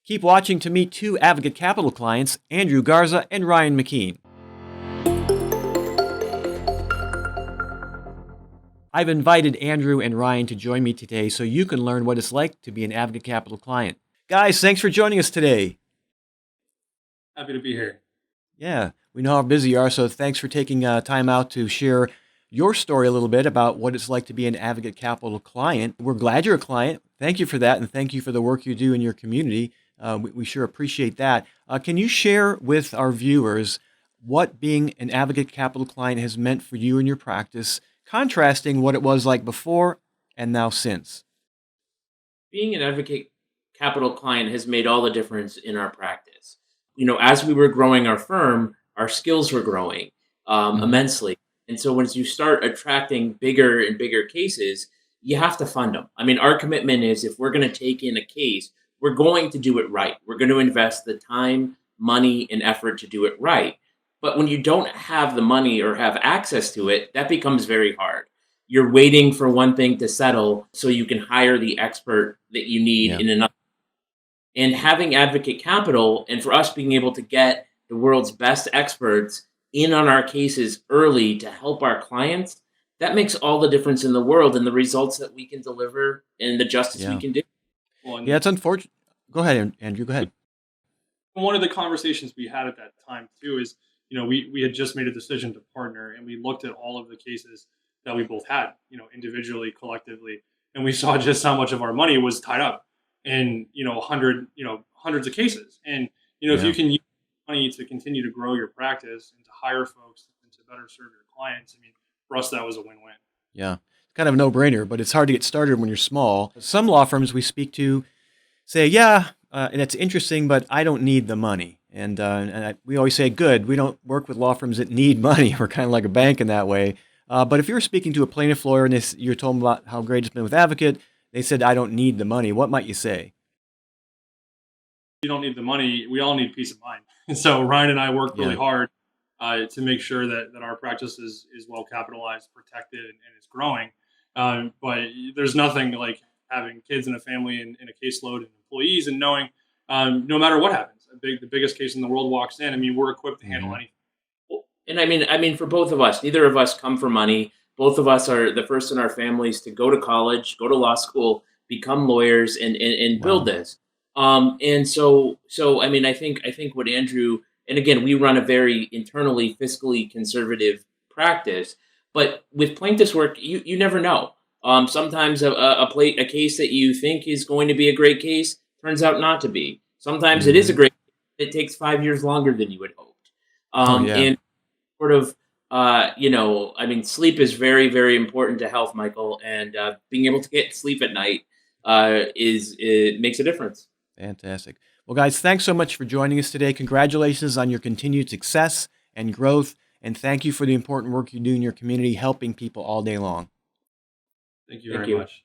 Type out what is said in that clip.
Keep watching to meet two Advocate Capital clients, Andrew Garza and Ryan McKeen. I've invited Andrew and Ryan to join me today so you can learn what it's like to be an Advocate Capital client. Guys, thanks for joining us today. Happy to be here. Yeah, we know how busy you are, so thanks for taking time out to share your story a little bit about what it's like to be an Advocate Capital client. We're glad you're a client. Thank you for that, and thank you for the work you do in your community. We sure appreciate that. Can you share with our viewers what being an Advocate Capital client has meant for you in your practice, contrasting what it was like before and now since? Being an Advocate Capital client has made all the difference in our practice. As we were growing our firm, our skills were growing immensely. And so once you start attracting bigger and bigger cases, you have to fund them. I mean, our commitment is if we're going to take in a case, we're going to do it right. We're going to invest the time, money, and effort to do it right. But when you don't have the money or have access to it, that becomes very hard. You're waiting for one thing to settle so you can hire the expert that you need in another. And having Advocate Capital, and for us being able to get the world's best experts in on our cases early to help our clients, that makes all the difference in the world and the results that we can deliver and the justice we can do. Yeah, it's unfortunate. Go ahead, Andrew. Go ahead. One of the conversations we had at that time too is, we had just made a decision to partner, and we looked at all of the cases that we both had, individually, collectively, and we saw just how much of our money was tied up in, hundreds of cases. And, if you can use money to continue to grow your practice and to hire folks and to better serve your clients, for us, that was a win-win. Yeah, it's kind of a no-brainer, but it's hard to get started when you're small. Some law firms we speak to say, and it's interesting, but I don't need the money. We always say, good, we don't work with law firms that need money. We're kind of like a bank in that way. But if you're speaking to a plaintiff lawyer and you're told them about how great it's been with Advocate, they said, I don't need the money. What might you say? You don't need the money. We all need peace of mind. And so Ryan and I work really hard to make sure that our practice is well capitalized, protected, and is growing. But there's nothing like having kids and a family and a caseload and employees and knowing no matter what happens, the biggest case in the world walks in. We're equipped to handle anything. And I mean, for both of us, neither of us come from money. Both of us are the first in our families to go to college, go to law school, become lawyers, and build this. And so I think what Andrew, and again, we run a very internally fiscally conservative practice, but with plaintiff's work, you never know. Sometimes a case that you think is going to be a great case turns out not to be. Sometimes it is a great. It takes 5 years longer than you had hoped. And sort of, sleep is very, very important to health, Michael, and being able to get sleep at night it makes a difference. Fantastic. Well, guys, thanks so much for joining us today. Congratulations on your continued success and growth, and thank you for the important work you do in your community, helping people all day long. Thank you very much.